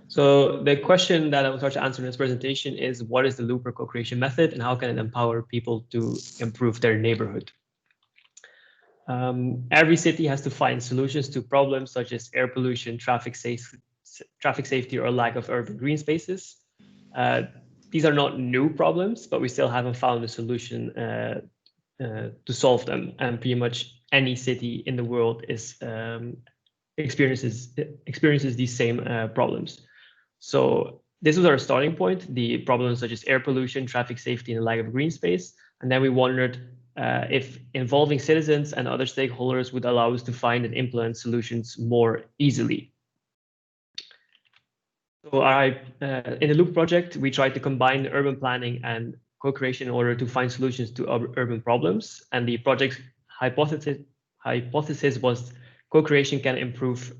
So the question that I will start to answer in this presentation is, what is the Looper co-creation method and how can it empower people to improve their neighborhood? Every city has to find solutions to problems such as air pollution, traffic safety, or lack of urban green spaces. These are not new problems, but we still haven't found a solution to solve them. And pretty much any city in the world is experiences these same problems. So this was our starting point, the problems such as air pollution, traffic safety, and the lack of green space. And then we wondered if involving citizens and other stakeholders would allow us to find and implement solutions more easily. So in the Loop project, we tried to combine urban planning and co-creation in order to find solutions to urban problems. And the project's hypothesis was co-creation can improve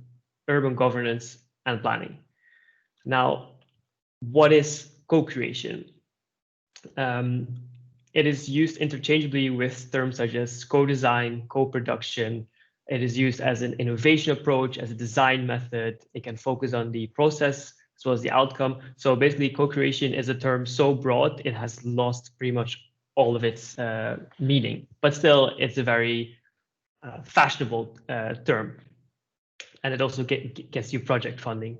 urban governance and planning. Now, what is co-creation? It is used interchangeably with terms such as co-design, co-production. It is used as an innovation approach, as a design method. It can focus on the process as well as the outcome. So basically, co-creation is a term so broad, it has lost pretty much all of its meaning. But still, it's a very fashionable term. And it also gets you project funding.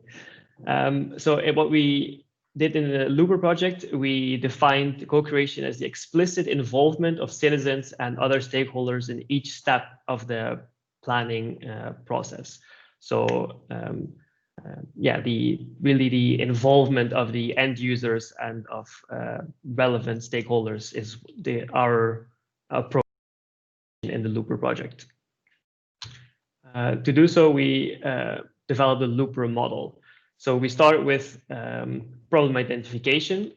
So what we did in the Looper project, we defined co-creation as the explicit involvement of citizens and other stakeholders in each step of the planning process. So yeah, really the involvement of the end users and of relevant stakeholders is our approach in the Looper project. To do so, we developed a Looper model. So we start with problem identification.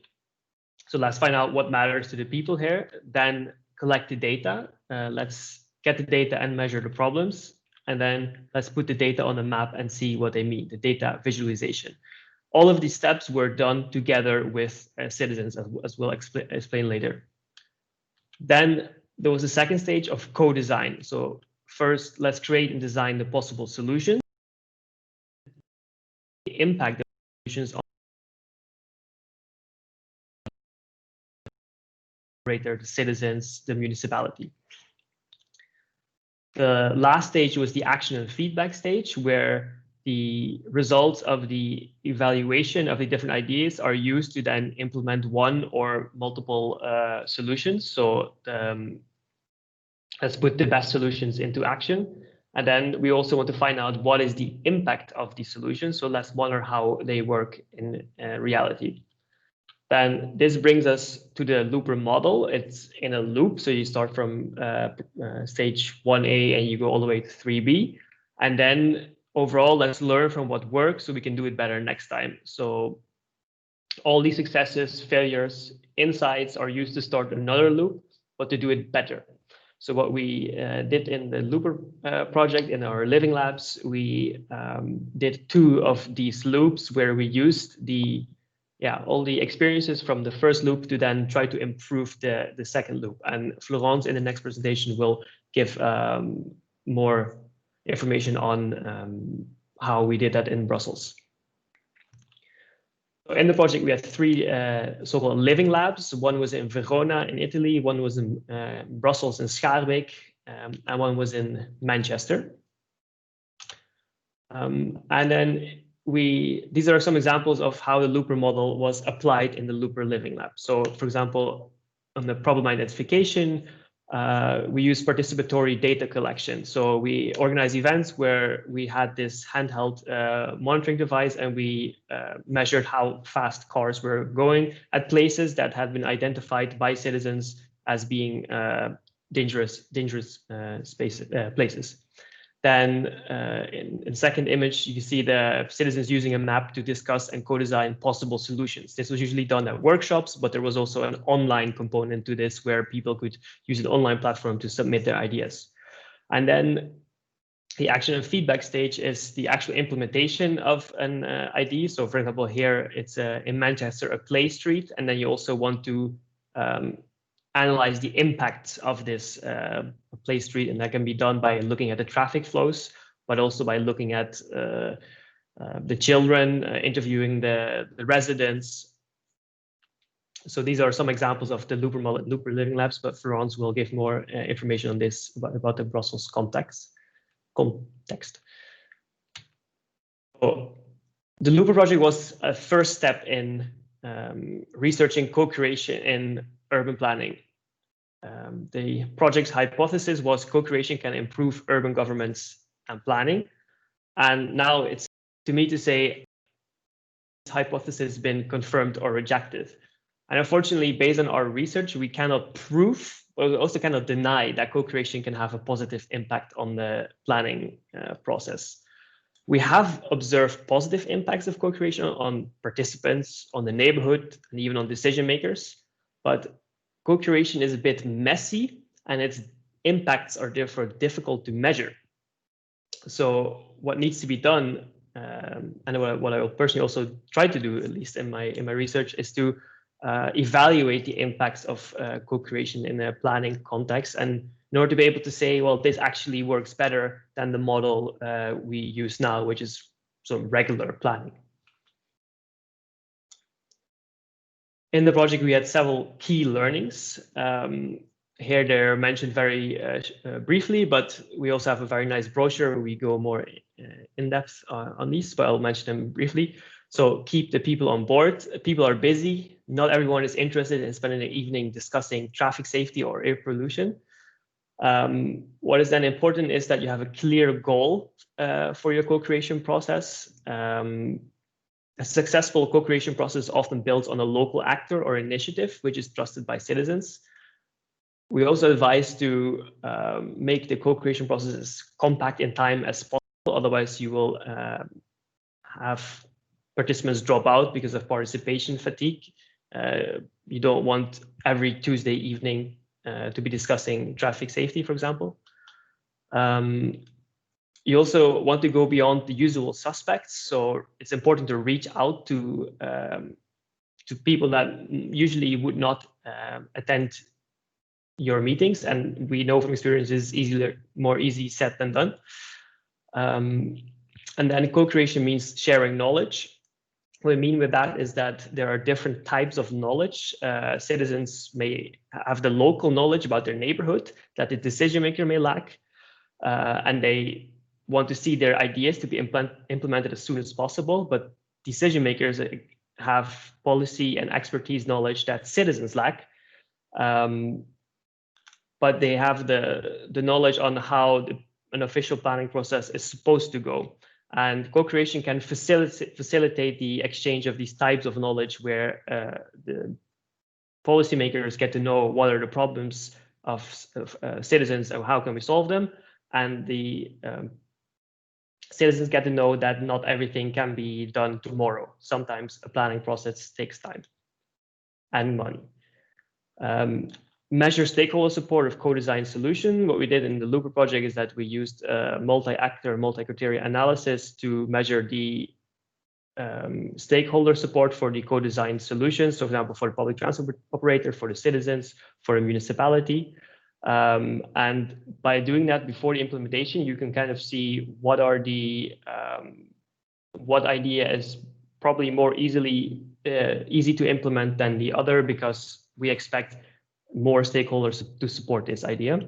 So let's find out what matters to the people here, then collect the data. Let's get the data and measure the problems. And then let's put the data on a map and see what they mean, the data visualization. All of these steps were done together with citizens, as we'll explain later. Then there was a second stage of co-design. So first, let's create and design the possible solutions. The impact of solutions on the citizens, the municipality. The last stage was the action and feedback stage, where the results of the evaluation of the different ideas are used to then implement one or multiple solutions. So let's put the best solutions into action. And then we also want to find out what is the impact of these solutions. So let's monitor how they work in reality. Then this brings us to the Looper model. It's in a loop. So you start from stage 1A and you go all the way to 3B. And then overall, let's learn from what works so we can do it better next time. So all these successes, failures, insights are used to start another loop, but to do it better. So what we did in the Looper project in our living labs, we did 2 of these loops where we used all the experiences from the first loop to then try to improve the second loop. And Florence in the next presentation will give more information on how we did that in Brussels. In the project, we had 3 so-called living labs. One was in Verona in Italy, one was in Brussels in Schaarbeek, and one was in Manchester. And then these are some examples of how the Looper model was applied in the Looper living lab. So for example, on the problem identification, we use participatory data collection. So we organize events where we had this handheld monitoring device and we measured how fast cars were going at places that had been identified by citizens as being dangerous places. Then in the second image, you can see the citizens using a map to discuss and co-design possible solutions. This was usually done at workshops, but there was also an online component to this where people could use an online platform to submit their ideas. And then the action and feedback stage is the actual implementation of an idea. So for example, here it's in Manchester, a play street, and then you also want to analyze the impacts of this play street, and that can be done by looking at the traffic flows, but also by looking at the children, interviewing the residents. So these are some examples of the Looper model and Looper Living Labs, but Florence will give more information on this about the Brussels context. So the Looper project was a first step in researching co-creation in urban planning. The project's hypothesis was co-creation can improve urban governments and planning. And now it's to me to say this hypothesis has been confirmed or rejected. And unfortunately, based on our research, we cannot prove, but we also cannot deny that co-creation can have a positive impact on the planning process. We have observed positive impacts of co-creation on participants, on the neighborhood, and even on decision makers. But co-creation is a bit messy, and its impacts are therefore difficult to measure. So what needs to be done, and what I will personally also try to do, at least in my research, is to evaluate the impacts of co-creation in a planning context, and in order to be able to say, well, this actually works better than the model we use now, which is sort of regular planning. In the project, we had several key learnings. Here they're mentioned very briefly, but we also have a very nice brochure where we go more in depth on these, but I'll mention them briefly. So keep the people on board. People are busy. Not everyone is interested in spending the evening discussing traffic safety or air pollution. What is then important is that you have a clear goal for your co-creation process. A successful co-creation process often builds on a local actor or initiative, which is trusted by citizens. We also advise to make the co-creation process as compact in time as possible. Otherwise, you will have participants drop out because of participation fatigue. You don't want every Tuesday evening to be discussing traffic safety, for example. You also want to go beyond the usual suspects. So it's important to reach out to people that usually would not attend your meetings. And we know from experience it's more easy said than done. And then co-creation means sharing knowledge. What I mean with that is that there are different types of knowledge. Citizens may have the local knowledge about their neighborhood that the decision maker may lack, and they want to see their ideas to be implemented as soon as possible. But decision makers have policy and expertise knowledge that citizens lack, but they have the knowledge on how an official planning process is supposed to go. And co-creation can facilitate the exchange of these types of knowledge where the policymakers get to know what are the problems of citizens and how can we solve them. And the citizens get to know that not everything can be done tomorrow. Sometimes a planning process takes time and money. Measure stakeholder support of co-design solution. What we did in the Looper project is that we used multi-actor, multi-criteria analysis to measure the stakeholder support for the co-design solutions. So, for example, for the public transport operator, for the citizens, for the municipality. And by doing that before the implementation, you can kind of see what are the what idea is probably more easy to implement than the other, because we expect more stakeholders to support this idea.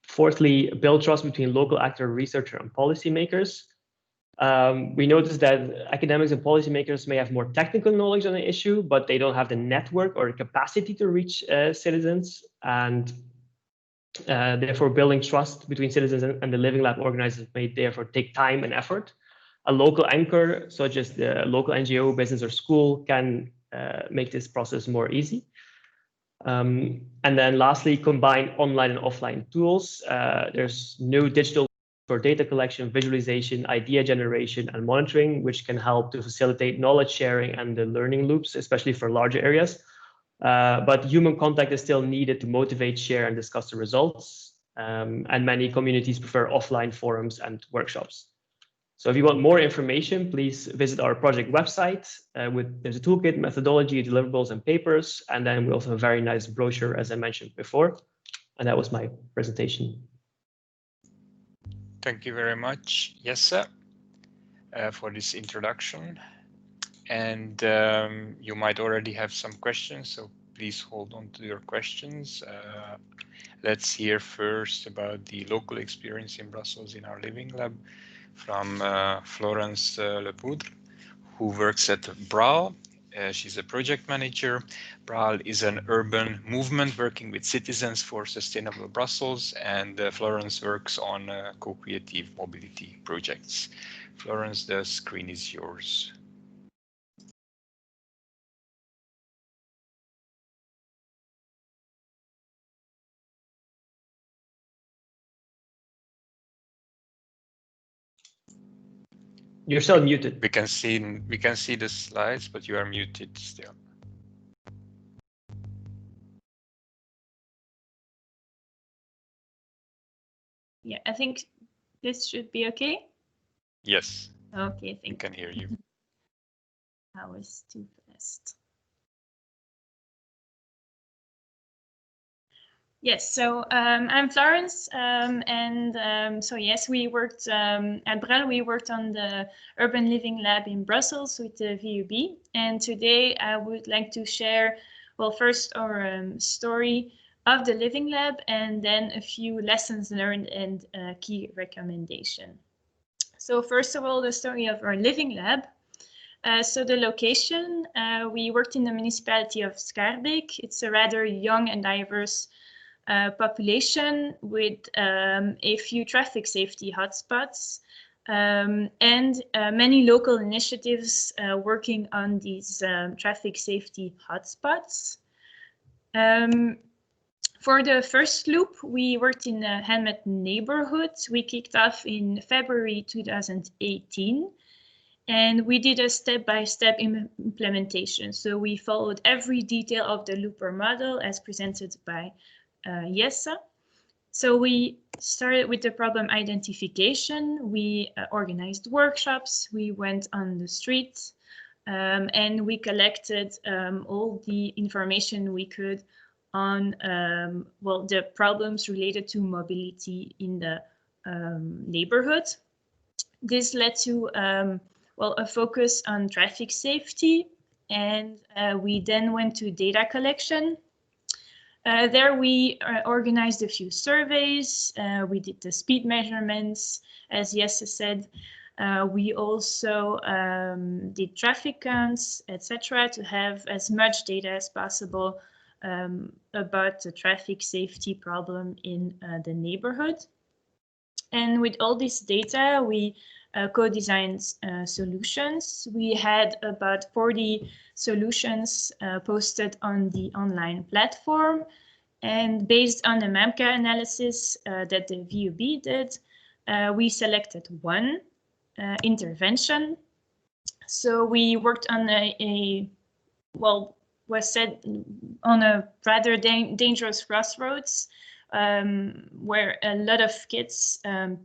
Fourthly, build trust between local actor, researcher, and policymakers. We noticed that academics and policymakers may have more technical knowledge on the issue, but they don't have the network or capacity to reach citizens. And therefore, building trust between citizens and the Living Lab organizers may therefore take time and effort. A local anchor, such as the local NGO, business, or school, can make this process more easy. And then lastly, combine online and offline tools. There's new digital for data collection, visualization, idea generation, and monitoring, which can help to facilitate knowledge sharing and the learning loops, especially for larger areas. But human contact is still needed to motivate, share, and discuss the results. And many communities prefer offline forums and workshops. So if you want more information, please visit our project website. There's a toolkit, methodology, deliverables, and papers. And then we also have a very nice brochure, as I mentioned before. And that was my presentation. Thank you very much, Jesse, for this introduction. And you might already have some questions, so please hold on to your questions. Let's hear first about the local experience in Brussels in our living lab from Florence Lepoudre, who works at BRAL. She's a project manager. BRAL is an urban movement working with citizens for sustainable Brussels, and Florence works on co-creative mobility projects. Florence, the screen is yours. You're still muted. We can see the slides, but you are muted still. Yeah, I think this should be okay. Yes. Okay, we can hear you. I was too fast. Yes, so I'm Florence, so yes, we worked at BRAL. We worked on the Urban Living Lab in Brussels with the VUB, and today I would like to share, well, first our story of the Living Lab, and then a few lessons learned and key recommendation. So first of all, the story of our Living Lab. So the location, we worked in the municipality of Schaerbeek. It's a rather young and diverse population with a few traffic safety hotspots and many local initiatives working on these traffic safety hotspots. For the first loop, we worked in the Helmet neighborhood. We kicked off in February 2018. And we did a step-by-step implementation. So we followed every detail of the LOOPER model as presented by Jesse. So we started with the problem identification. We organized workshops. We went on the street and we collected all the information we could on well, the problems related to mobility in the neighborhood. This led to well, a focus on traffic safety, and we then went to data collection. There we organized a few surveys. We did the speed measurements, as Jesse said. We also did traffic counts, etc., to have as much data as possible about the traffic safety problem in the neighborhood. And with all this data, we co-designed solutions. We had about 40 solutions posted on the online platform. And based on the MAMCA analysis that the VUB did, we selected one intervention. So we worked on well, was said on a rather dangerous crossroads where a lot of kids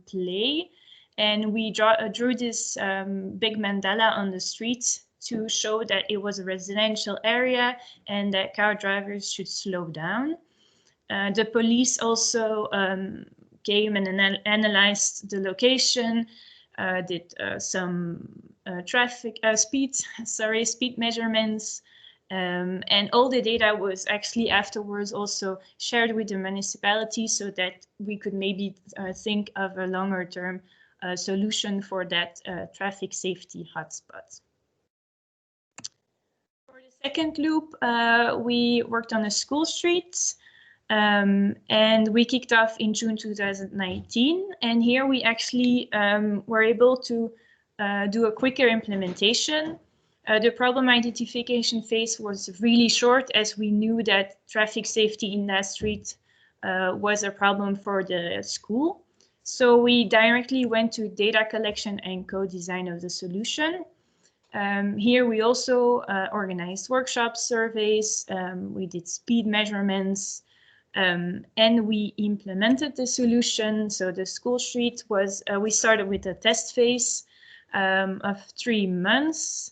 play. And we drew this big mandala on the street to show that it was a residential area and that car drivers should slow down. The police also came and analyzed the location, did some speed measurements, and all the data was actually afterwards also shared with the municipality so that we could maybe think of a longer term solution for that traffic safety hotspot. For the second loop, we worked on a school street. And we kicked off in June 2019. And here we actually were able to do a quicker implementation. The problem identification phase was really short, as we knew that traffic safety in that street was a problem for the school. So we directly went to data collection and co-design of the solution. Here we also organized workshops, surveys, we did speed measurements, and we implemented the solution. So the school street was, we started with a test phase of 3 months.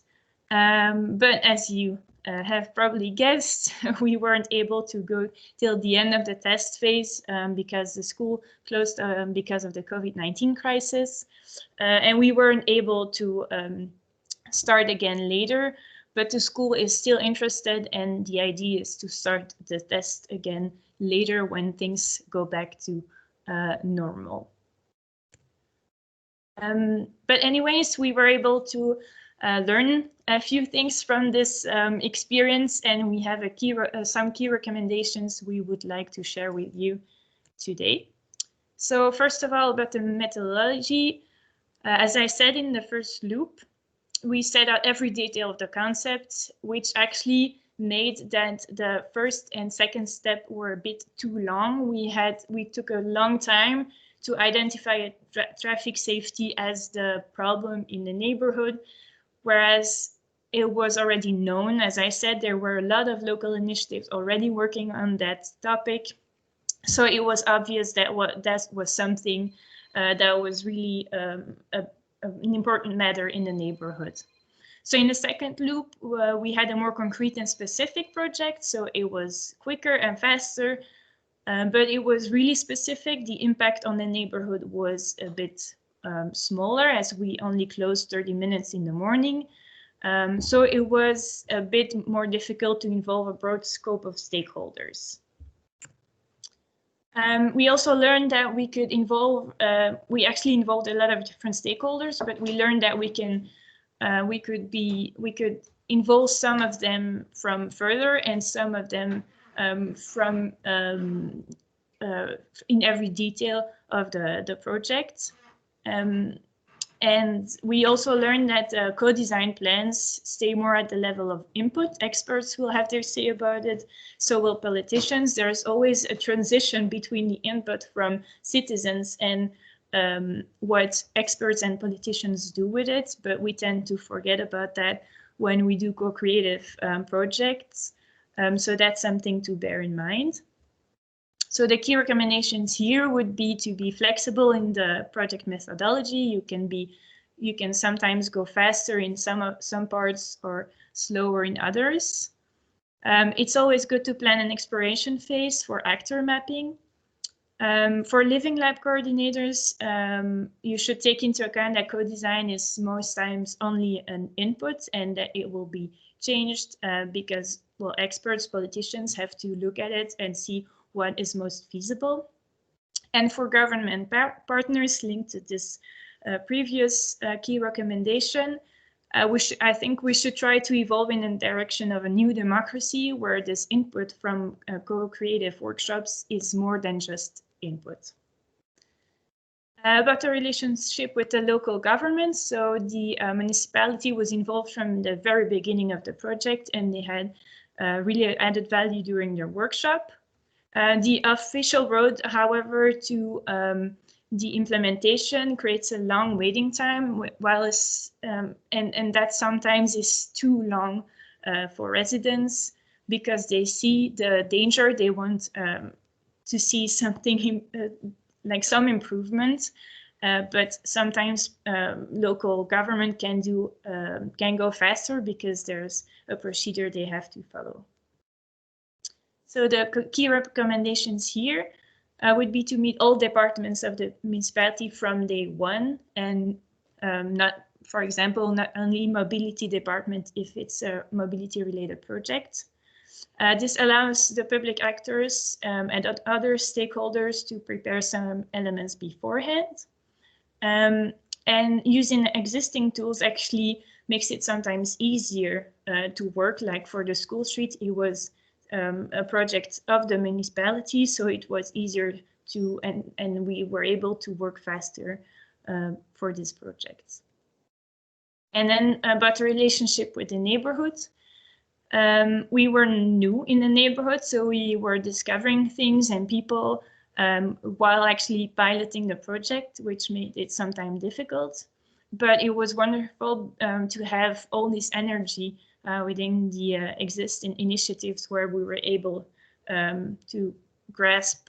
But as you have probably guessed, we weren't able to go till the end of the test phase because the school closed because of the COVID-19 crisis. And we weren't able to start again later, but the school is still interested, and the idea is to start the test again later when things go back to normal. But anyways, we were able to learn a few things from this experience, and we have some key recommendations we would like to share with you today. So first of all, about the methodology, as I said in the first loop, we set out every detail of the concept, which actually made that the first and second step were a bit too long. We took a long time to identify traffic safety as the problem in the neighborhood, whereas it was already known. As I said, there were a lot of local initiatives already working on that topic. So it was obvious that that was something that was really an important matter in the neighborhood. So in the second loop, we had a more concrete and specific project. So it was quicker and faster, but it was really specific. The impact on the neighborhood was a bit smaller, as we only closed 30 minutes in the morning. So it was a bit more difficult to involve a broad scope of stakeholders. We also learned that we could involve, we actually involved a lot of different stakeholders, but we learned that we could involve some of them from further and some of them from in every detail of the project. And we also learned that co-design plans stay more at the level of input. Experts will have their say about it, so will politicians. There's always a transition between the input from citizens and what experts and politicians do with it, but we tend to forget about that when we do co-creative projects. So that's something to bear in mind. So the key recommendations here would be to be flexible in the project methodology. You can sometimes go faster in some parts or slower in others. It's always good to plan an exploration phase for actor mapping. For living lab coordinators, you should take into account that co-design is most times only an input and that it will be changed because, well, experts, politicians have to look at it and see what is most feasible. And for government partners linked to this previous key recommendation, I think we should try to evolve in the direction of a new democracy where this input from co-creative workshops is more than just input. About the relationship with the local government, so the municipality was involved from the very beginning of the project, and they had really added value during their workshop. The official road, however, to the implementation creates a long waiting time, and that sometimes is too long for residents because they see the danger. They want to see something like some improvement, but sometimes local government can go faster because there's a procedure they have to follow. So the key recommendations here would be to meet all departments of the municipality from day one, and not, for example, not only mobility department if it's a mobility related project. This allows the public actors and other stakeholders to prepare some elements beforehand. And using existing tools actually makes it sometimes easier to work. Like for the school street, it was a project of the municipality, so it was easier to, and we were able to work faster for this project. And then about the relationship with the neighborhood. We were new in the neighborhood, so we were discovering things and people while actually piloting the project, which made it sometimes difficult. But it was wonderful to have all this energy within the existing initiatives where we were able to grasp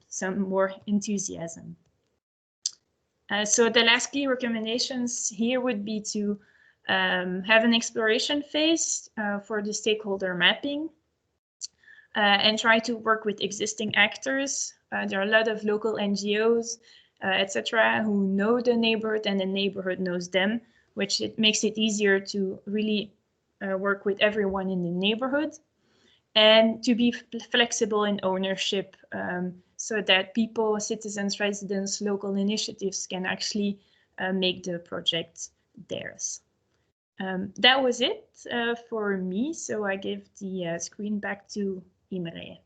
some more enthusiasm. So the last key recommendations here would be to have an exploration phase for the stakeholder mapping, and try to work with existing actors. There are a lot of local NGOs, etc., who know the neighborhood, and the neighborhood knows them, which it makes it easier to really work with everyone in the neighborhood, and to be flexible in ownership, so that people, citizens, residents, local initiatives can actually make the project theirs. That was it for me, so I give the screen back to Imre.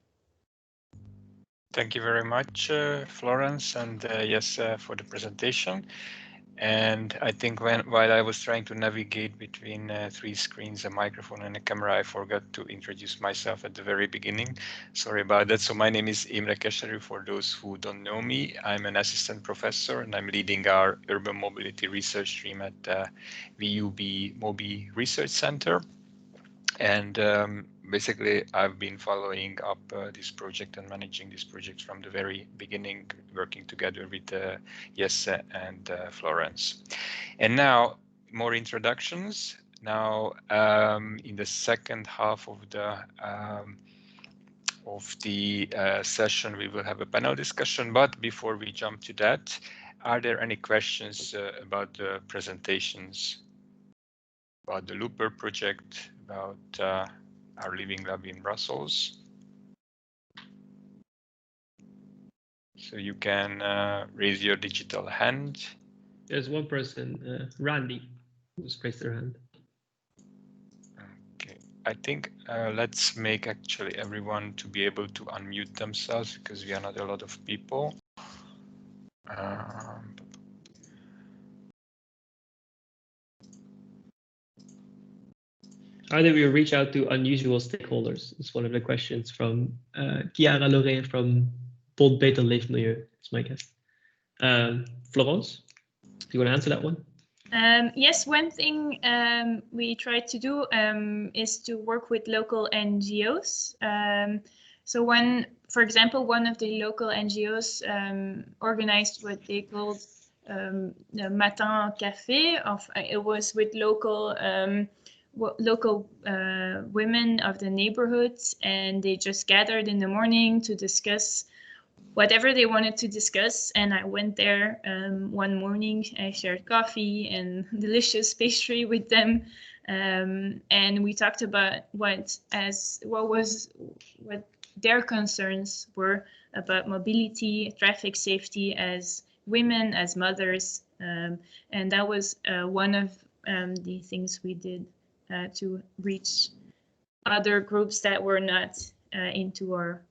Thank you very much, Florence, and yes, for the presentation. And I think while I was trying to navigate between 3 screens, a microphone and a camera, I forgot to introduce myself at the very beginning. Sorry about that. So my name is Imre Keserű. For those who don't know me, I'm an assistant professor and I'm leading our urban mobility research stream at VUB MOBI Research Center. And basically, I've been following up this project and managing this project from the very beginning, working together with Jesse and Florence. And now, more introductions. Now, in the second half of the session, we will have a panel discussion. But before we jump to that, are there any questions about the presentations, about the LOOPER project, about our living lab in Brussels? So you can raise your digital hand. There's one person, Randy, who's raised their hand. Okay, I think let's make actually everyone to be able to unmute themselves, because we are not a lot of people. Either we reach out to unusual stakeholders. It's one of the questions from Chiara Lorraine from Bond Beter Leefmilieu. That's my guess. Florence, do you want to answer that one? Yes, one thing we try to do is to work with local NGOs. So for example, one of the local NGOs organized what they called the Matin Café. It was with local women of the neighborhoods, and they just gathered in the morning to discuss whatever they wanted to discuss. And I went there one morning. I shared coffee and delicious pastry with them, and we talked about what their concerns were about mobility, traffic safety as women, as mothers, and that was one of the things we did to reach other groups that were not into our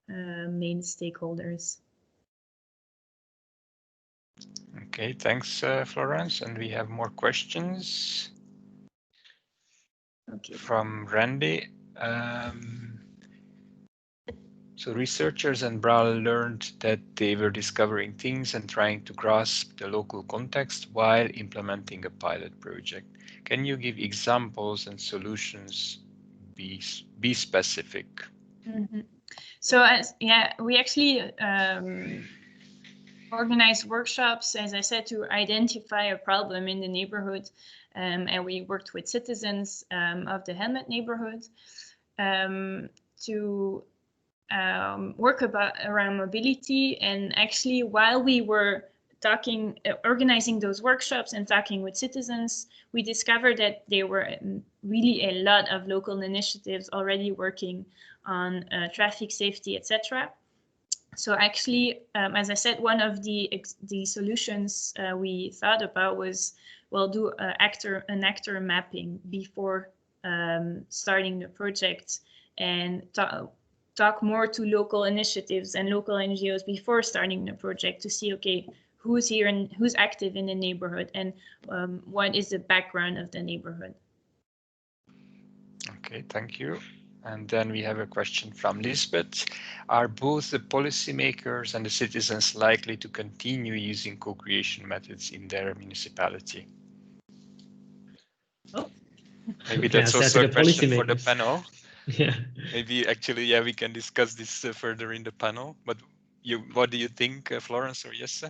main stakeholders. Okay, thanks, Florence. And we have more questions. Okay. From Randy. So researchers and Bral learned that they were discovering things and trying to grasp the local context while implementing a pilot project. Can you give examples and solutions? Be specific. Mm-hmm. So we actually organized workshops, as I said, to identify a problem in the neighborhood, and we worked with citizens of the Helmet neighborhood to work around mobility. And actually, while we were organizing those workshops and talking with citizens, we discovered that there were really a lot of local initiatives already working on traffic safety, etc. So actually, as I said, one of the solutions we thought about was, well, do an actor mapping before starting the project, and talk more to local initiatives and local NGOs before starting the project to see, okay, who's here and who's active in the neighborhood, and what is the background of the neighborhood. Okay, thank you. And then we have a question from Lisbeth. Are both the policymakers and the citizens likely to continue using co-creation methods in their municipality? Oh. Maybe that's also a question for the panel. Yeah. Maybe actually, yeah, we can discuss this further in the panel. But what do you think, Florence or Jesse?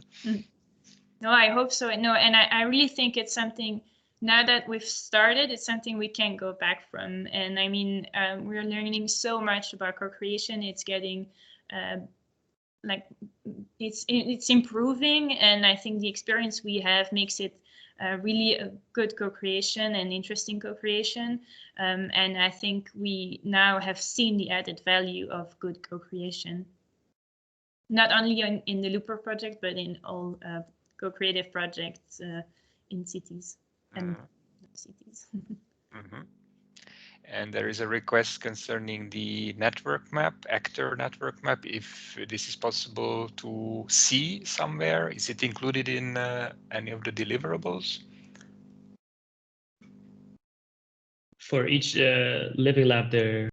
No, I hope so. No, and I really think it's something now that we've started, it's something we can't go back from. And I mean, we're learning so much about co-creation. It's getting like it's improving, and I think the experience we have makes it really a good co-creation and interesting co-creation. And I think we now have seen the added value of good co-creation, not only in the Looper project, but in all co-creative projects in cities and cities. Mm-hmm. And there is a request concerning the network map, actor network map, if this is possible to see somewhere. Is it included in any of the deliverables? For each living lab, there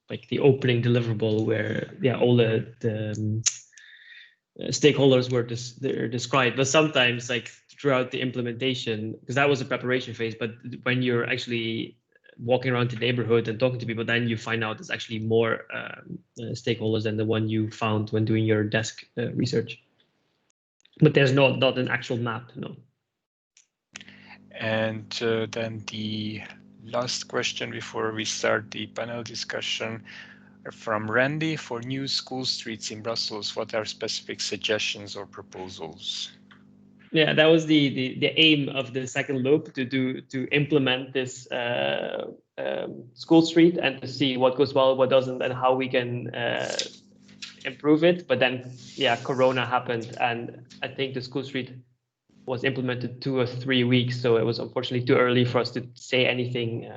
like the opening deliverable where all the stakeholders were they're described, but sometimes like throughout the implementation, because that was a preparation phase, but when you're actually walking around the neighborhood and talking to people, then you find out there's actually more stakeholders than the one you found when doing your desk research. But there's not an actual map, no. And then the last question before we start the panel discussion from Randy: for new school streets in Brussels, what are specific suggestions or proposals? Yeah, that was the aim of the second loop, to implement this school street and to see what goes well, what doesn't, and how we can improve it. But then, yeah, Corona happened, and I think the school street was implemented 2 or 3 weeks, so it was unfortunately too early for us to say anything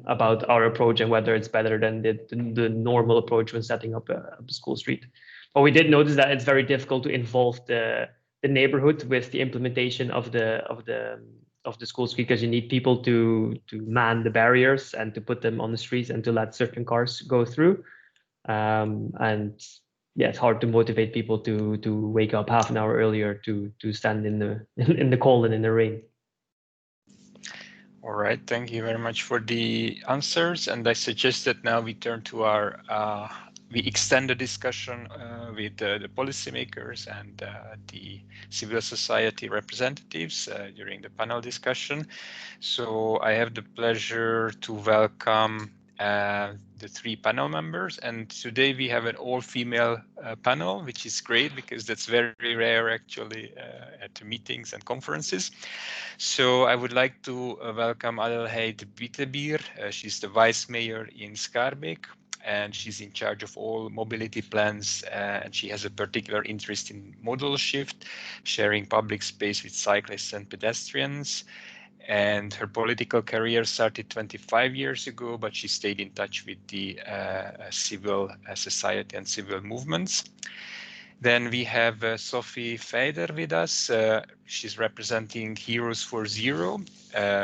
about our approach and whether it's better than the normal approach when setting up a school street. But we did notice that it's very difficult to involve the neighborhood with the implementation of the school street, because you need people to man the barriers and to put them on the streets and to let certain cars go through. And yeah, it's hard to motivate people to wake up half an hour earlier to stand in the cold and in the rain. All right, thank you very much for the answers. And I suggest that now we turn to our, we extend the discussion with the policymakers and the civil society representatives during the panel discussion. So I have the pleasure to welcome the 3 panel members, and today we have an all-female panel, which is great because that's very rare actually at meetings and conferences. So I would like to welcome Adelheid Bietebier. She's the vice mayor in Schaerbeek, and she's in charge of all mobility plans, and she has a particular interest in modal shift, sharing public space with cyclists and pedestrians. And her political career started 25 years ago, but she stayed in touch with the civil society and civil movements. Then we have Sophie Feider with us. She's representing Heroes for Zero.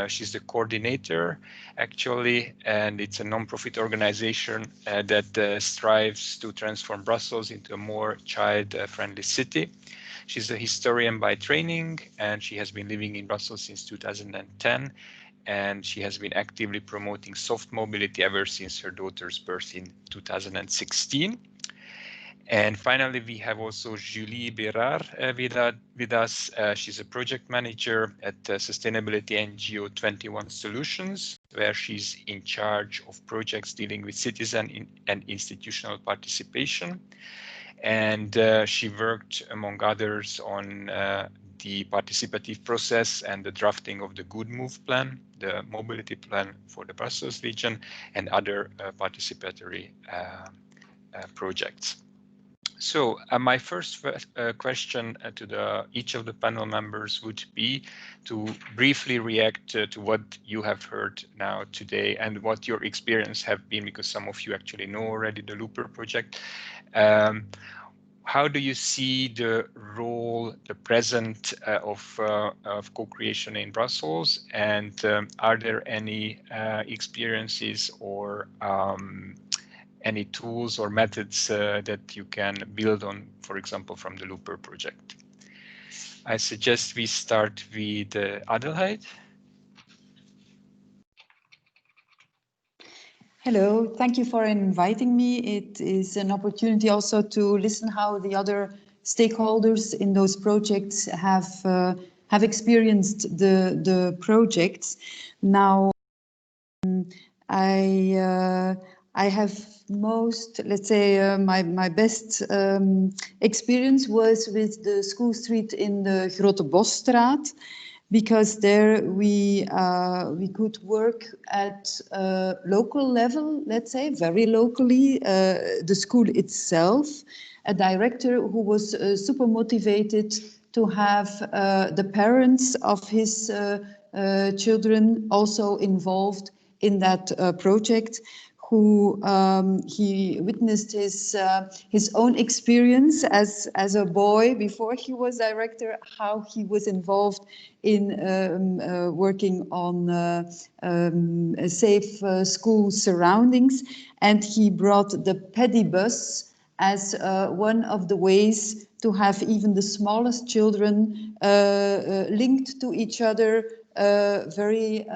She's the coordinator, actually, and it's a non-profit organization that strives to transform Brussels into a more child-friendly city. She's a historian by training, and she has been living in Brussels since 2010, and she has been actively promoting soft mobility ever since her daughter's birth in 2016. And finally, we have also Julie Bérard with us. She's a project manager at Sustainability NGO 21 Solutions, where she's in charge of projects dealing with citizen and institutional participation. And she worked, among others, on the participative process and the drafting of the Good Move plan, the mobility plan for the Brussels region, and other participatory projects. So my first question to each of the panel members would be to briefly react to what you have heard now today and what your experience have been, because some of you actually know already the Looper project. How do you see the role, the present of co-creation in Brussels, and are there any experiences or any tools or methods that you can build on, for example, from the Looper project? I suggest we start with Adelheid. Hello, thank you for inviting me. It is an opportunity also to listen how the other stakeholders in those projects have have experienced the projects. Now, I have most, let's say, my best experience was with the school street in the Grote Bosstraat, because there we could work at local level, let's say, very locally, the school itself, a director who was super motivated to have the parents of his children also involved in that project, who he witnessed his own experience as a boy before he was director, how he was involved in working on safe school surroundings, and he brought the paddy bus as one of the ways to have even the smallest children linked to each other very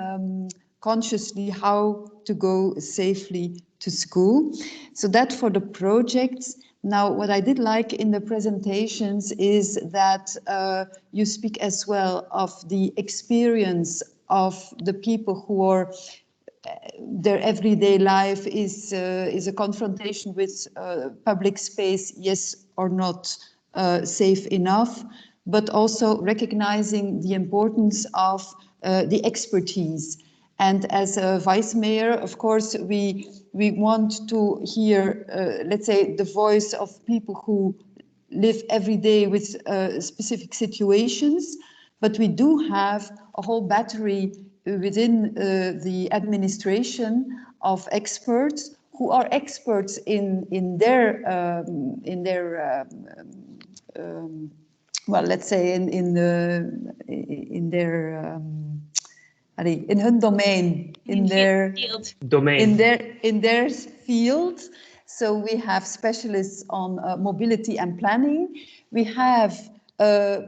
consciously, how to go safely to school. So that for the projects. Now, what I did like in the presentations is that you speak as well of the experience of the people who are their everyday life is a confrontation with public space, yes or not safe enough, but also recognizing the importance of the expertise. And as a vice mayor, of course, we want to hear, let's say, the voice of people who live every day with specific situations, but we do have a whole battery within the administration of experts who are experts in their well, let's say in their in hun domain, in their field. Domain. in their field. So we have specialists on mobility and planning. We have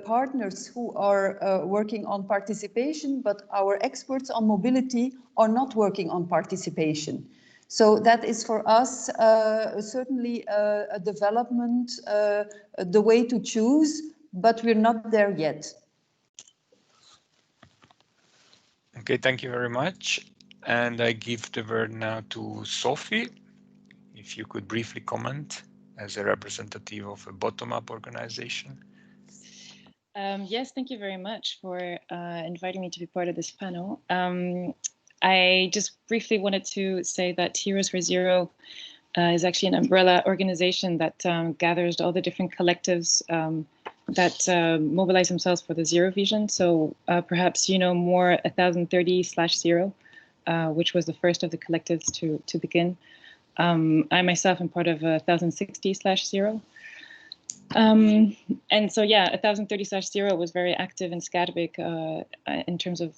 partners who are working on participation, but our experts on mobility are not working on participation. So that is for us certainly a development, the way to choose, but we're not there yet. Okay, thank you very much. And I give the word now to Sophie. If you could briefly comment as a representative of a bottom-up organization. Yes, thank you very much for inviting me to be part of this panel. I just briefly wanted to say that Heroes for Zero is actually an umbrella organization that gathers all the different collectives that mobilize themselves for the Zero Vision. So perhaps you know more 1030/0, which was the first of the collectives to begin. I myself am part of 1060/0. And so, yeah, 1030/0 was very active in Skadebik in terms of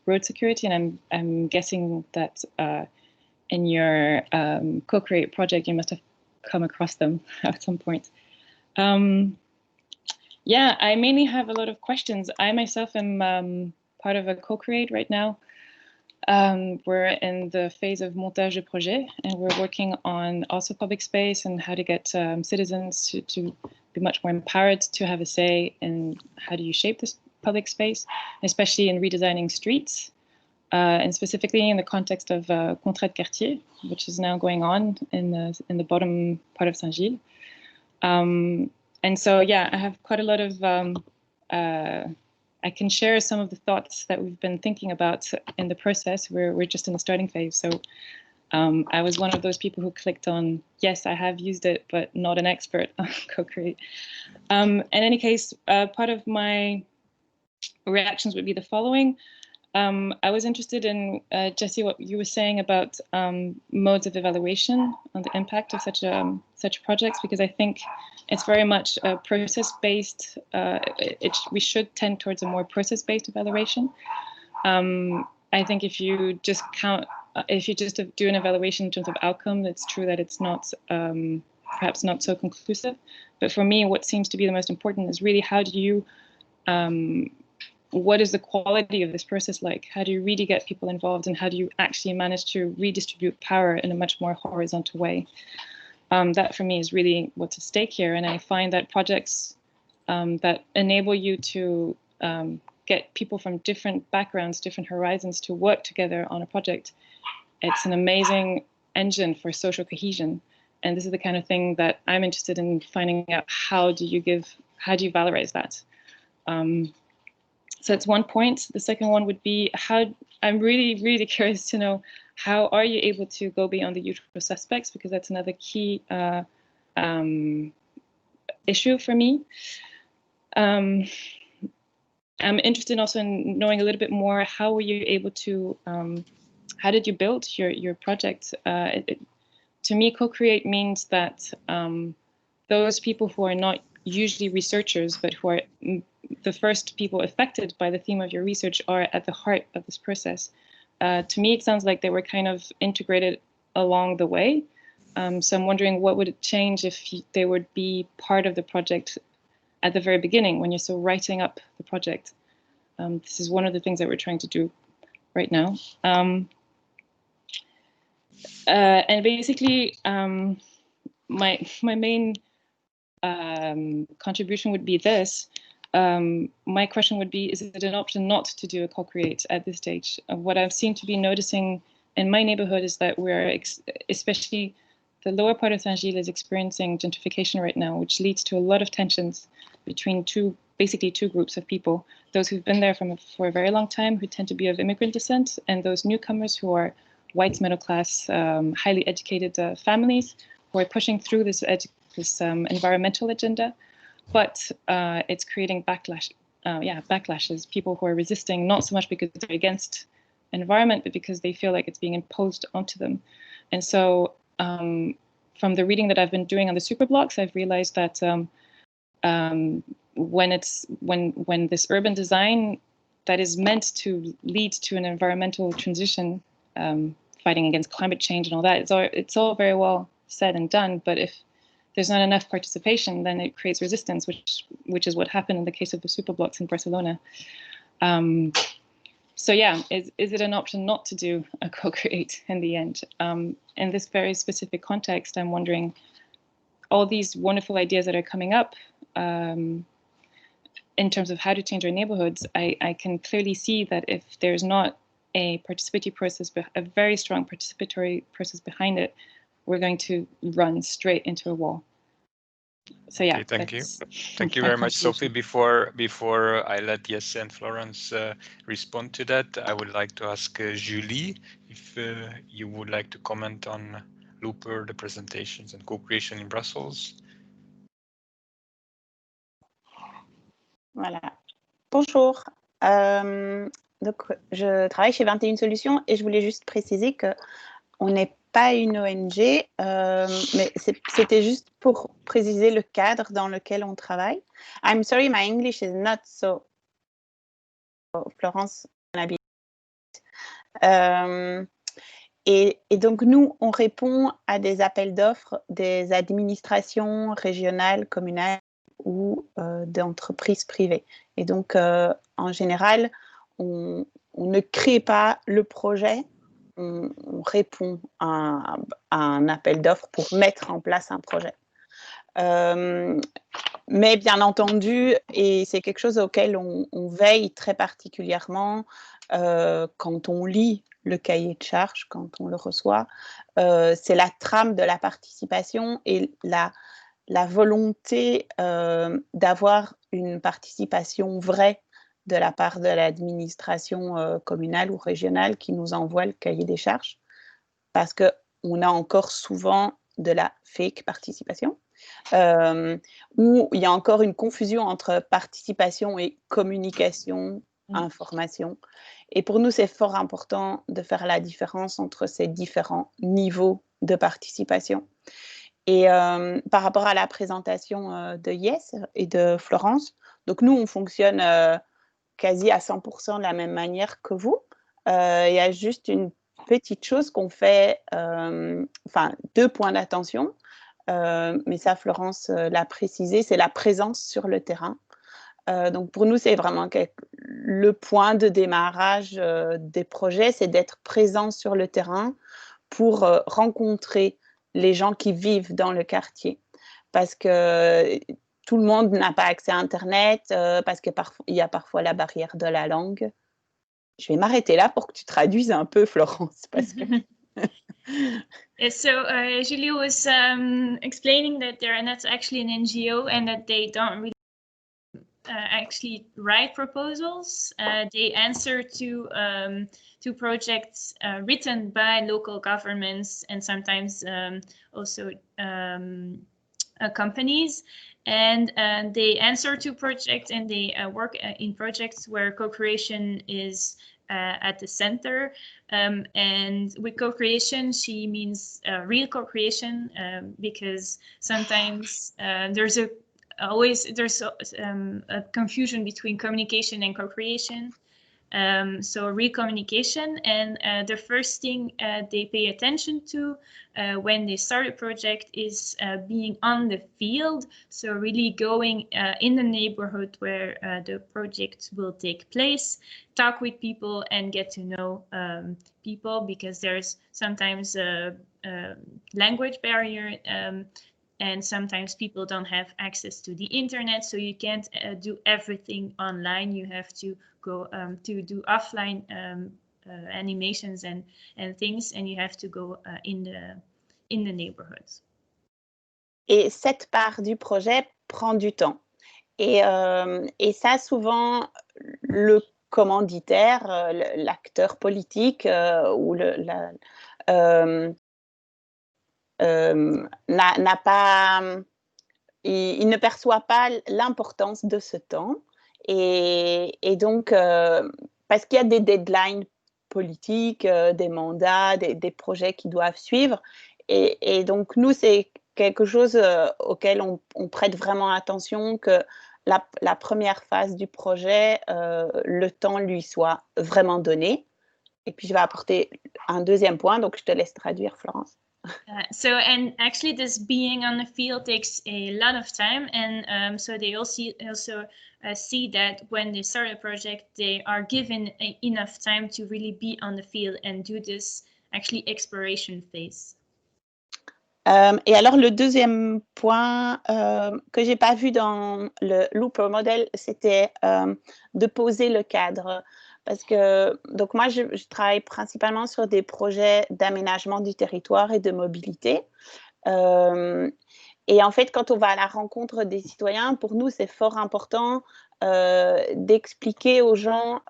road security. And I'm guessing that in your co-create project, you must have come across them at some point. Yeah, I mainly have a lot of questions. I myself am part of a co-create right now. We're in the phase of montage de projet, and we're working on also public space and how to get citizens to be much more empowered to have a say in how do you shape this public space, especially in redesigning streets, and specifically in the context of contrat de quartier, which is now going on in the bottom part of Saint-Gilles. And so, yeah, I have quite a lot of I can share some of the thoughts that we've been thinking about in the process. We're just in the starting phase. So I was one of those people who clicked on, yes, I have used it, but not an expert on co-create. In any case, part of my reactions would be the following. I was interested in, Jesse, what you were saying about modes of evaluation on the impact of such projects, because I think it's very much process-based. We should tend towards a more process-based evaluation. I think if you just do an evaluation in terms of outcome, it's true that it's not perhaps not so conclusive. But for me, what seems to be the most important is really how do you what is the quality of this process like? How do you really get people involved, and how do you actually manage to redistribute power in a much more horizontal way? That for me is really what's at stake here. And I find that projects that enable you to get people from different backgrounds, different horizons to work together on a project, it's an amazing engine for social cohesion. And this is the kind of thing that I'm interested in finding out. How do you valorize that? So that's one point. The second one would be I'm really, really curious to know, how are you able to go beyond the usual suspects? Because that's another key issue for me. I'm interested also in knowing a little bit more, how were you able to, how did you build your project? To me, co-create means that those people who are not usually researchers, but who are the first people affected by the theme of your research, are at the heart of this process. To me, it sounds like they were kind of integrated along the way. So I'm wondering, what would it change if they would be part of the project at the very beginning, when you're still writing up the project? This is one of the things that we're trying to do right now. And basically, my main contribution would be this. My question would be, is it an option not to do a co-create at this stage? What I've seemed to be noticing in my neighborhood is that we're, especially the lower part of Saint-Gilles, is experiencing gentrification right now, which leads to a lot of tensions between basically two groups of people: those who've been there for a very long time, who tend to be of immigrant descent, and those newcomers who are white, middle class, highly educated families who are pushing through this environmental agenda. But it's creating backlashes, people who are resisting, not so much because they're against environment, but because they feel like it's being imposed onto them. And so from the reading that I've been doing on the superblocks, I've realized that when this urban design that is meant to lead to an environmental transition, fighting against climate change and all that, it's all very well said and done, but if there's not enough participation, then it creates resistance, which is what happened in the case of the superblocks in Barcelona. So yeah, is it an option not to do a co-create in the end? In this very specific context, I'm wondering, all these wonderful ideas that are coming up in terms of how to change our neighborhoods, I can clearly see that if there's not a participatory process, a very strong participatory process behind it, we're going to run straight into a wall. So yeah, okay, thank you very much, Sophie. Before I let Jesse and Florence respond to that, I would like to ask Julie if you would like to comment on Looper, the presentations and co-creation in Brussels. Voilà. Bonjour. Donc, je travaille chez 21 Solutions et je voulais juste préciser qu'on n'est pas une ONG, mais c'était juste pour préciser le cadre dans lequel on travaille. I'm sorry, my English is not so... Florence, et donc, nous, on répond à des appels d'offres des administrations régionales, communales ou d'entreprises privées. Et donc, en général, on ne crée pas le projet, on répond à un appel d'offres pour mettre en place un projet. Mais bien entendu, et c'est quelque chose auquel on veille très particulièrement quand on lit le cahier de charge, quand on le reçoit, c'est la trame de la participation et la volonté d'avoir une participation vraie de la part de l'administration communale ou régionale qui nous envoie le cahier des charges, parce qu'on a encore souvent de la fake participation, où il y a encore une confusion entre participation et communication, information. Et pour nous, c'est fort important de faire la différence entre ces différents niveaux de participation. Et par rapport à la présentation de Yes et de Florence, donc nous, on fonctionne quasi à 100% de la même manière que vous. Il y a juste une petite chose qu'on fait, enfin 2 points d'attention, mais ça, Florence l'a précisé, c'est la présence sur le terrain. Donc pour nous, c'est vraiment le point de démarrage des projets, c'est d'être présent sur le terrain pour rencontrer les gens qui vivent dans le quartier. Parce que tout le monde n'a pas accès à Internet parce qu'il y a parfois la barrière de la langue. Je vais m'arrêter là pour que tu traduises un peu, Florence, parce que... So Julie was explaining that they're not actually an NGO and that they don't really actually write proposals. They answer to projects written by local governments and sometimes also companies. And they answer to projects and they work in projects where co-creation is at the center. And with co-creation, she means real co-creation because sometimes there's a confusion between communication and co-creation. So real communication, and the first thing they pay attention to when they start a project is being on the field. So really going in the neighborhood where the project will take place, talk with people and get to know people, because there's sometimes a language barrier and sometimes people don't have access to the internet, so you can't do everything online. You have to go to do offline animations and things, and you have to go in the neighborhoods. Et cette part du projet prend du temps. Et ça, souvent, le commanditaire, l'acteur politique ou n'a pas, il ne perçoit pas l'importance de ce temps. Et donc, parce qu'il y a des deadlines politiques, des mandats, des projets qui doivent suivre. Et donc, nous, c'est quelque chose auquel on prête vraiment attention, que la première phase du projet, le temps lui soit vraiment donné. Et puis, je vais apporter un deuxième point, donc je te laisse traduire, Florence. And actually this being on the field takes a lot of time, and so they also see that when they start a project, they are given enough time to really be on the field and do this actually exploration phase. Et alors, le deuxième point que j'ai pas vu dans le Looper model, c'était de poser le cadre. Parce que, donc moi, je travaille principalement sur des projets d'aménagement du territoire et de mobilité. Et en fait, quand on va à la rencontre des citoyens, pour nous, c'est fort important d'expliquer aux gens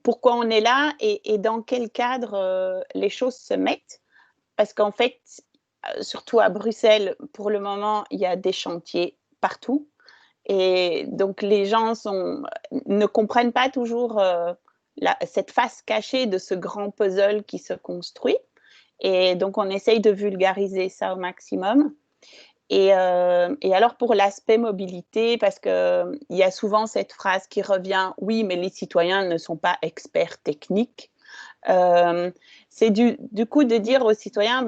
pourquoi on est là et dans quel cadre les choses se mettent. Parce qu'en fait, surtout à Bruxelles, pour le moment, il y a des chantiers partout. Et donc, les gens ne comprennent pas toujours cette face cachée de ce grand puzzle qui se construit. Et donc, on essaye de vulgariser ça au maximum. Et alors, pour l'aspect mobilité, parce qu'il y a souvent cette phrase qui revient, « Oui, mais les citoyens ne sont pas experts techniques ». C'est du coup de dire aux citoyens,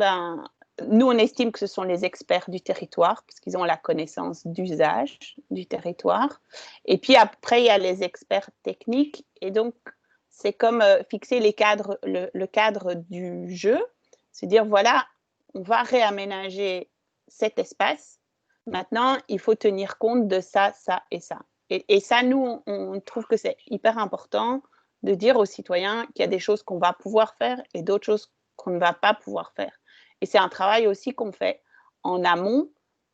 nous, on estime que ce sont les experts du territoire, parce qu'ils ont la connaissance d'usage du territoire. Et puis après, il y a les experts techniques. Et donc, c'est comme fixer le cadre du jeu. C'est dire, voilà, on va réaménager cet espace. Maintenant, il faut tenir compte de ça, ça et ça. Et ça, nous, on trouve que c'est hyper important de dire aux citoyens qu'il y a des choses qu'on va pouvoir faire et d'autres choses qu'on ne va pas pouvoir faire. Et c'est un travail aussi qu'on fait en amont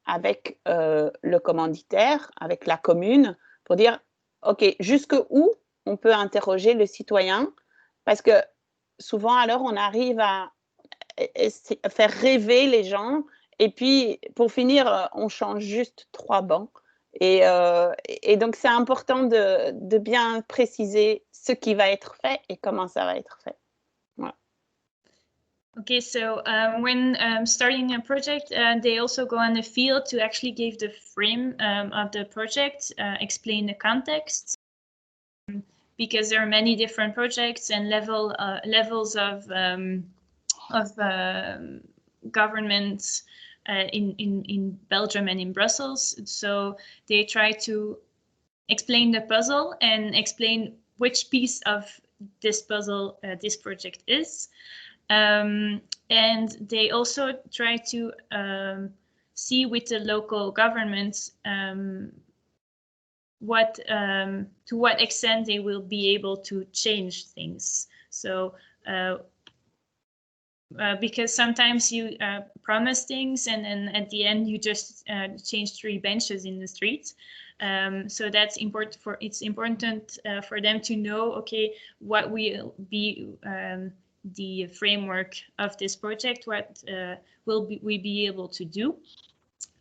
avec le commanditaire, avec la commune, pour dire, OK, jusqu'où on peut interroger le citoyen, parce que souvent, alors, on arrive à faire rêver les gens, et puis, pour finir, on change juste 3 bancs. Et donc, c'est important de bien préciser ce qui va être fait et comment ça va être fait. Voilà. Okay, so when starting a project, they also go on the field to actually give the frame of the project, explain the context, because there are many different projects and levels of governments in Belgium and in Brussels. So they try to explain the puzzle and explain which piece of this puzzle this project is. And they also try to see with the local governments to what extent they will be able to change things. So because sometimes you promise things and then at the end you just change 3 benches in the street. So that's important it's important for them to know, okay, what will be the framework of this project, what will we be able to do,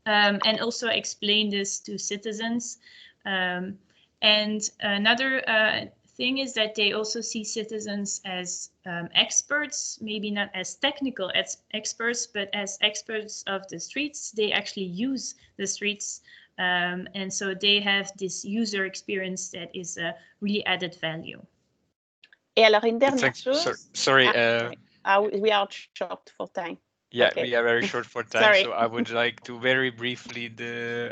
and also explain this to citizens. And another thing is that they also see citizens as experts, maybe not as technical experts, but as experts of the streets. They actually use the streets, and so they have this user experience that is a really added value. Et alors, une dernière chose. Sorry. We are short for time. Yeah, okay. We are very short for time, Sorry. so I would like to very briefly,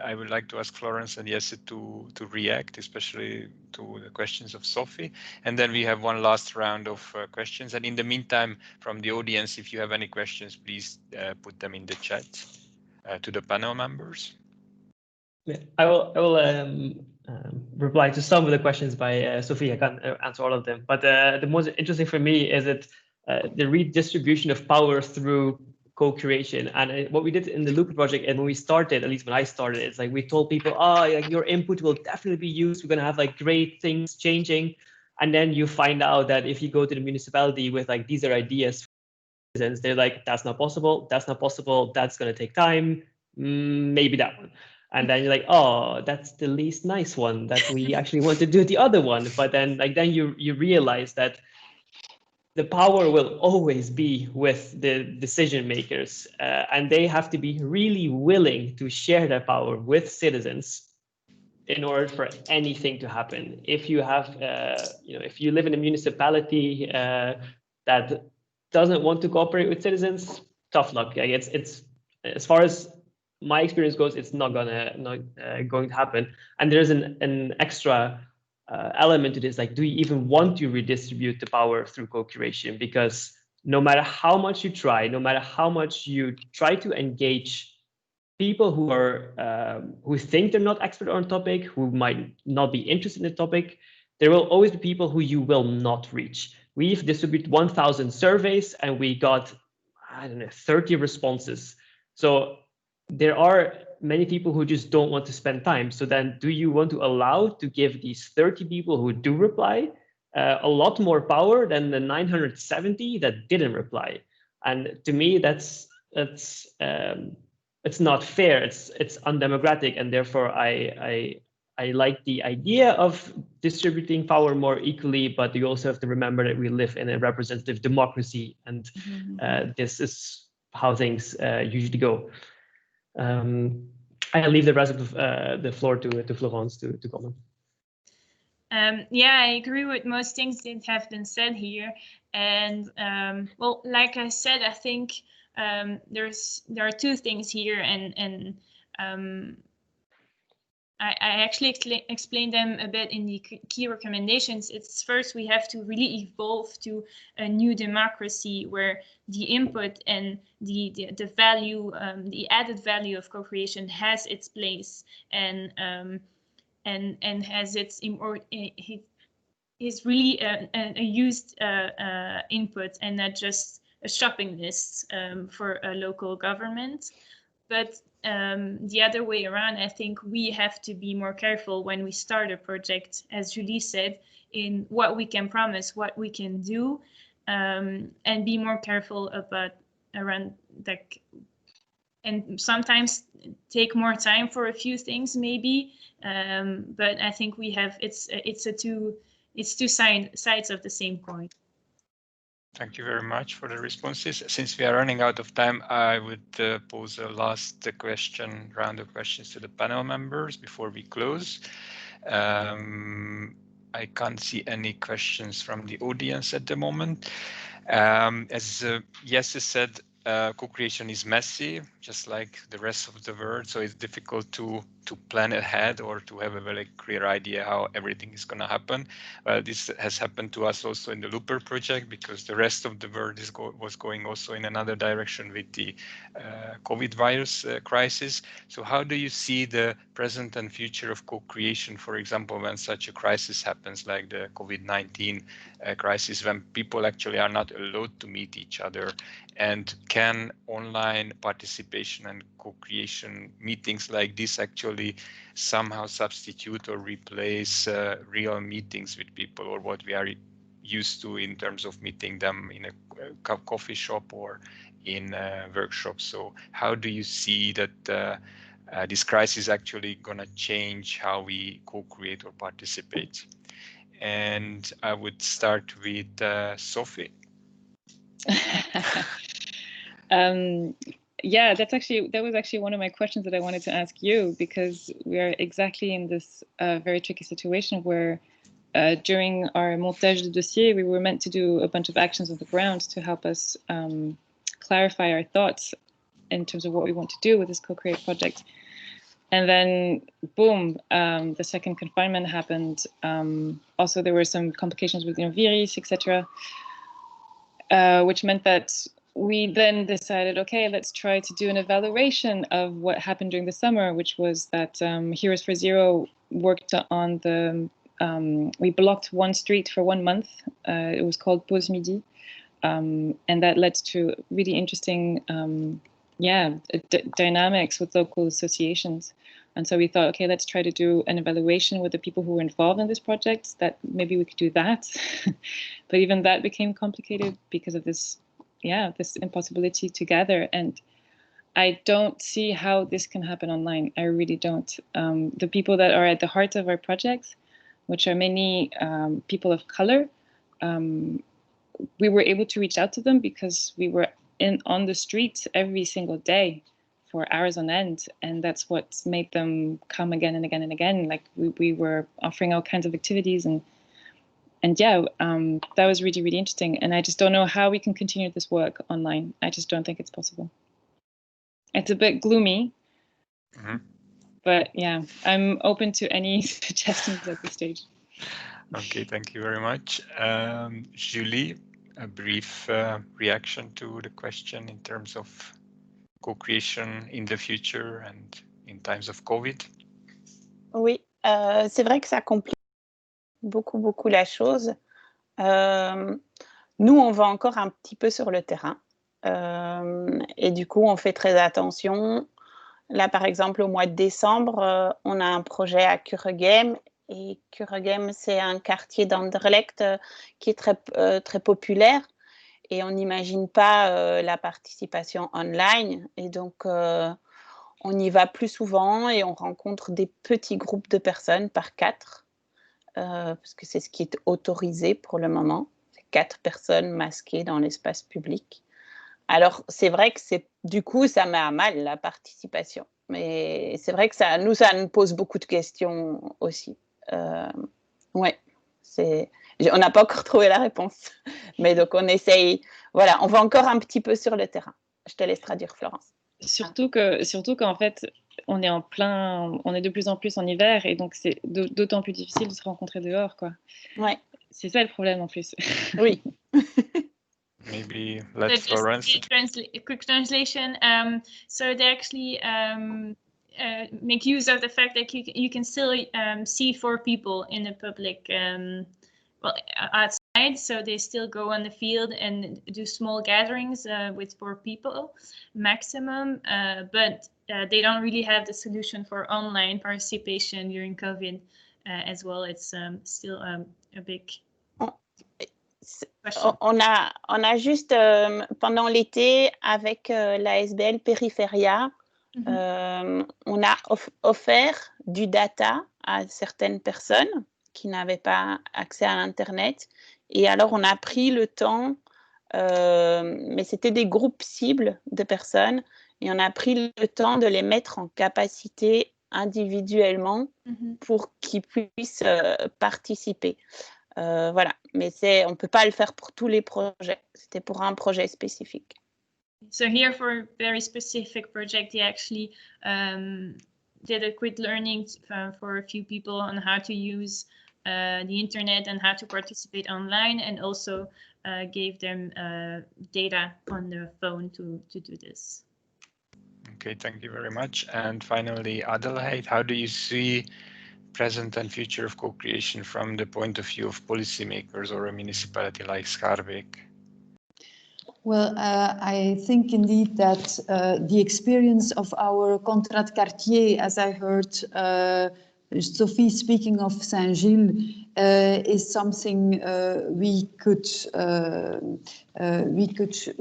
I would like to ask Florence and Jesse to react, especially to the questions of Sophie. And then we have one last round of questions. And in the meantime, from the audience, if you have any questions, please put them in the chat to the panel members. Yeah, I will reply to some of the questions by Sophie. I can't answer all of them, but the most interesting for me is that the redistribution of power through co-creation. And what we did in the LOOPER project, and when we started, at least when I started, it's like we told people, like your input will definitely be used. We're gonna have like great things changing. And then you find out that if you go to the municipality with like, these are ideas for citizens, they're like, that's not possible, that's not possible, that's gonna take time, maybe that one. And then you're like, oh, that's the least nice one that we actually want to do the other one. But then you realize that the power will always be with the decision makers, and they have to be really willing to share their power with citizens in order for anything to happen. If you have, if you live in a municipality that doesn't want to cooperate with citizens, tough luck. Like it's as far as my experience goes, it's not going to happen. And there's an extra element to this, like, do you even want to redistribute the power through co-creation? Because no matter how much you try, no matter how much you try to engage people who are who think they're not expert on a topic, who might not be interested in the topic, there will always be people who you will not reach. We've distributed 1,000 surveys and we got, I don't know, 30 responses. So there are many people who just don't want to spend time. So then do you want to allow to give these 30 people who do reply a lot more power than the 970 that didn't reply? And to me, it's not fair. It's undemocratic, and therefore I like the idea of distributing power more equally, but you also have to remember that we live in a representative democracy, and this is how things usually go. I leave the rest of the floor to Florence to comment. Yeah, I agree with most things that have been said here. And well, like I said, I think there are 2 things here, and I actually explained them a bit in the key recommendations. It's first, we have to really evolve to a new democracy where the input and the value, the added value of co-creation has its place, and has its is really a used input and not just a shopping list for a local government. But the other way around, I think we have to be more careful when we start a project, as Julie said, in what we can promise, what we can do, and be more careful around that, and sometimes take more time for a few things maybe. But I think we have it's two sides of the same coin. Thank you very much for the responses. Since we are running out of time, I would pose a last round of questions to the panel members before we close. I can't see any questions from the audience at the moment. As Jesse said, co-creation is messy, just like the rest of the world. So it's difficult to plan ahead or to have a very clear idea how everything is going to happen. This has happened to us also in the LOOPER project, because the rest of the world was going also in another direction with the COVID virus crisis. So how do you see the present and future of co-creation, for example, when such a crisis happens, like the COVID-19 crisis, when people actually are not allowed to meet each other? And can online participation and co-creation meetings like this actually somehow substitute or replace real meetings with people, or what we are used to in terms of meeting them in a coffee shop or in workshops? So how do you see that this crisis is actually going to change how we co-create or participate? And I would start with Sophie. Yeah, that was actually one of my questions that I wanted to ask you, because we are exactly in this very tricky situation where during our montage de dossier, we were meant to do a bunch of actions on the ground to help us clarify our thoughts in terms of what we want to do with this co-create project. And then, boom, the second confinement happened. Also, there were some complications with virus, etc., which meant that we then decided, okay, let's try to do an evaluation of what happened during the summer, which was that Heroes for Zero worked on the, we blocked one street for 1 month. It was called Pause Midi. And that led to really interesting, dynamics with local associations. And so we thought, okay, let's try to do an evaluation with the people who were involved in this project, that maybe we could do that. But even that became complicated because of this, this impossibility to gather. And I don't see how this can happen online. I really don't. The people that are at the heart of our projects, which are mainly people of color, we were able to reach out to them because we were on the streets every single day for hours on end, and that's what made them come again and again and again. Like we were offering all kinds of activities, and that was really, really interesting. And I just don't know how we can continue this work online. I just don't think it's possible. It's a bit gloomy, but yeah, I'm open to any suggestions at this stage. Okay, thank you very much. Julie, a brief reaction to the question in terms of co-creation in the future and in times of COVID? Oui, c'est vrai que ça complique beaucoup la chose. Nous, on va encore un petit peu sur le terrain. Et du coup, on fait très attention. Là, par exemple, au mois de décembre, on a un projet à Kuregem. Et Kuregem, c'est un quartier d'Anderlecht qui est très populaire. Et on n'imagine pas la participation online. Et donc, on y va plus souvent et on rencontre des petits groupes de personnes par 4, parce que c'est ce qui est autorisé pour le moment. 4 personnes masquées dans l'espace public. Alors, c'est vrai que du coup, ça met à mal la participation. Mais c'est vrai que ça nous pose beaucoup de questions aussi. Ouais, on n'a pas encore trouvé la réponse. Mais donc, on essaye. Voilà, on va encore un petit peu sur le terrain. Je te laisse traduire, Florence. Surtout qu'en fait, on est de plus en plus en hiver, et donc c'est d'autant plus difficile de se rencontrer dehors, quoi. Ouais. C'est ça le problème en plus. Oui. Maybe let Florence. A quick translation. So they actually make use of the fact that you can still see 4 people in the public, outside. So they still go on the field and do small gatherings with 4 people maximum. But they don't really have the solution for online participation during COVID as well. It's still a big question. On a juste, pendant l'été, avec la SBL Périphéria, on a offert du data à certaines personnes qui n'avaient pas accès à Internet. Et alors, on a pris le temps, mais c'était des groupes cibles de personnes, et on a pris le temps de les mettre en capacité individuellement pour qu'ils puissent participer. Voilà, mais on ne peut pas le faire pour tous les projets. C'était pour un projet spécifique. So here for a very specific project, they actually did a quick learning for a few people on how to use the internet and how to participate online, and also gave them data on their phone to do this. Okay, thank you very much. And finally, Adelheid, how do you see present and future of co-creation from the point of view of policymakers or a municipality like Schaerbeek? Well, I think indeed that the experience of our contrat quartier, as I heard Sophie speaking of Saint-Gilles, is something we could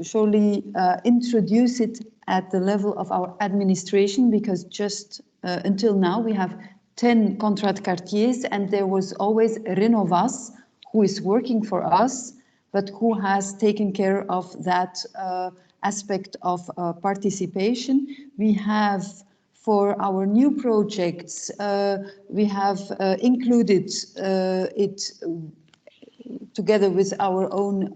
surely introduce it at the level of our administration, because just until now we have 10 contrat quartiers, and there was always Renovas who is working for us, but who has taken care of that aspect of participation. We have, for our new projects, we have included it together with our own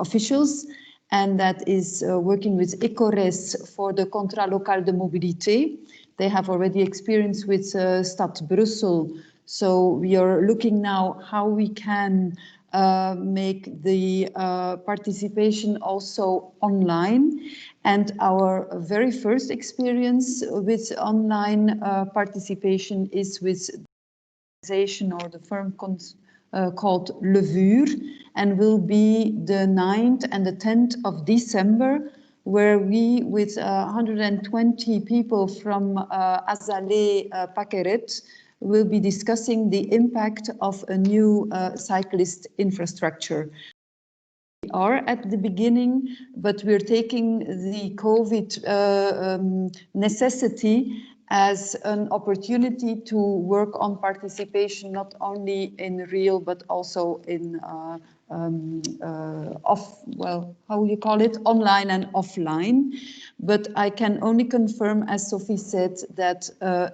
officials, and that is working with ECORES for the Contrat Local de Mobilité. They have already experience with Stad Brussels. So we are looking now how we can make the participation also online. And our very first experience with online participation is with the organization or the firm called LOOPER, and will be the 9th and the 10th of December, where we, with 120 people from Azalea Pakeret, will be discussing the impact of a new cyclist infrastructure. We are at the beginning, but we're taking the COVID necessity as an opportunity to work on participation, not only in real, but also in online and offline. But I can only confirm, as Sophie said, that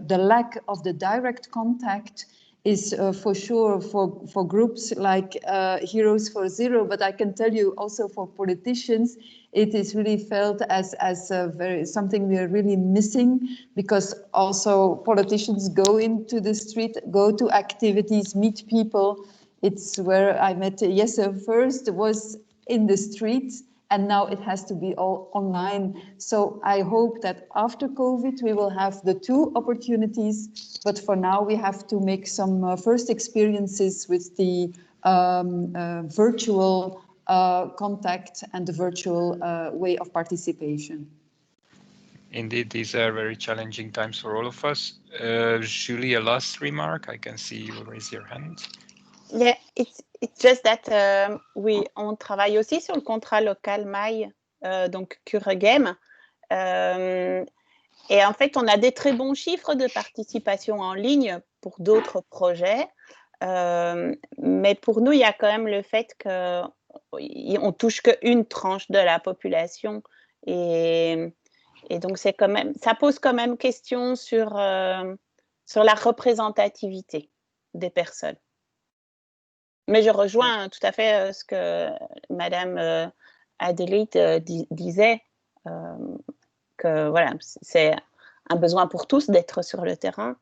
the lack of the direct contact is for sure for groups like Heroes for Zero, but I can tell you also for politicians, it is really felt as something we are really missing, because also politicians go into the street, go to activities, meet people. It's where I met Jesse first, was in the streets, and now it has to be all online. So I hope that after COVID, we will have the two opportunities, but for now we have to make some first experiences with the virtual contact and the virtual way of participation. Indeed, these are very challenging times for all of us. Julie, a last remark? I can see you raise your hand. Yeah, it's just that on travaille aussi sur le contrat local MAI, donc Cure Game. Et en fait, on a des très bons chiffres de participation en ligne pour d'autres projets. Mais pour nous, il y a quand même le fait qu'on touche qu'une tranche de la population. Et donc, c'est quand même, ça pose quand même question sur la représentativité des personnes. Mais je rejoins tout à fait ce que Madame Adelheid disait, que voilà, c'est un besoin pour tous d'être sur le terrain.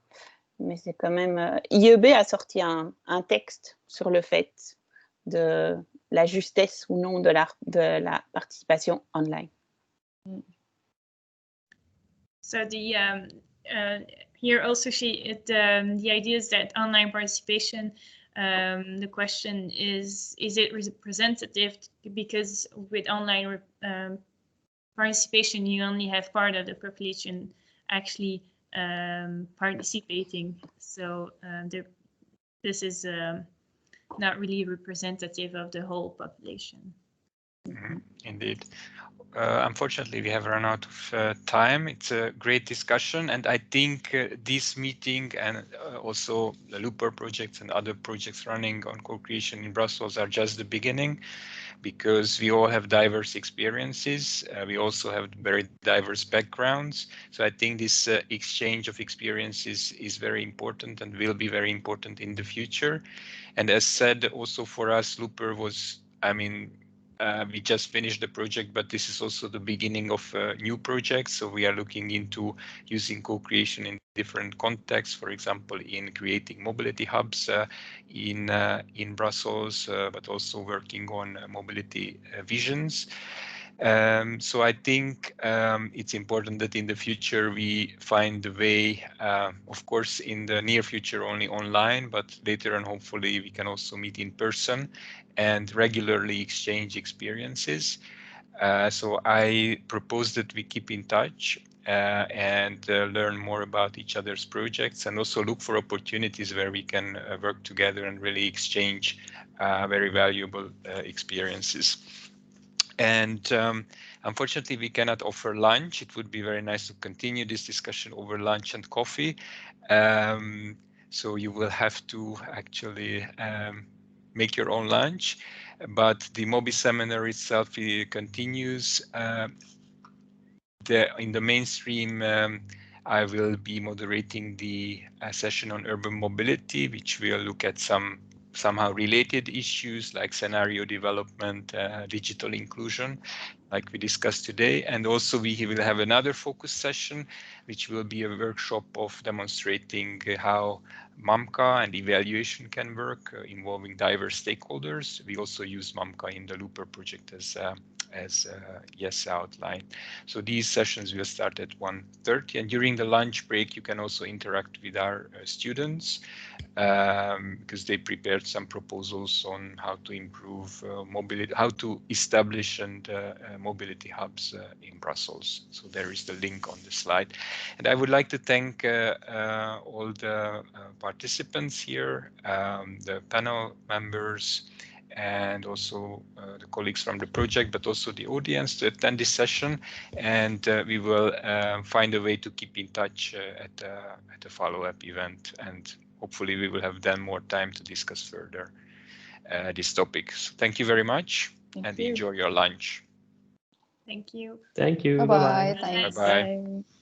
Mais c'est quand même... IEB a sorti un texte sur le fait de la justesse ou non de la participation online. So here also the idea is that online participation, the question is it representative? Because with online participation, you only have part of the population actually participating. So this is not really representative of the whole population. Mm-hmm. Indeed. Unfortunately, we have run out of time. It's a great discussion, and I think this meeting and also the LOOPER projects and other projects running on co-creation in Brussels are just the beginning, because we all have diverse experiences. We also have very diverse backgrounds. So I think this exchange of experiences is very important and will be very important in the future. And as said, also for us, LOOPER was, we just finished the project, but this is also the beginning of new projects. So we are looking into using co-creation in different contexts, for example, in creating mobility hubs in Brussels, but also working on mobility visions. So I think it's important that in the future we find a way, of course, in the near future only online, but later on hopefully we can also meet in person and regularly exchange experiences. So I propose that we keep in touch and learn more about each other's projects, and also look for opportunities where we can work together and really exchange very valuable experiences. And unfortunately, we cannot offer lunch. It would be very nice to continue this discussion over lunch and coffee. So you will have to actually make your own lunch. But the MOBI seminar itself continues. In the mainstream, I will be moderating the session on urban mobility, which will look at some somehow related issues like scenario development, digital inclusion, like we discussed today. And also we will have another focus session, which will be a workshop of demonstrating how MAMCA and evaluation can work, involving diverse stakeholders. We also use MAMCA in the LOOPER project as Jesse outlined. So these sessions will start at 1:30, and during the lunch break you can also interact with our students, because they prepared some proposals on how to improve mobility, how to establish and mobility hubs in Brussels. So there is the link on the slide. And I would like to thank all the participants here, the panel members, and also the colleagues from the project, but also the audience to attend this session. And we will find a way to keep in touch at a follow-up event. And hopefully we will have then more time to discuss further these topics. Thank you very much. Thank and you. Enjoy your lunch. Thank you. Thank you. Bye-bye. Bye-bye. Thanks. Bye-bye. Bye.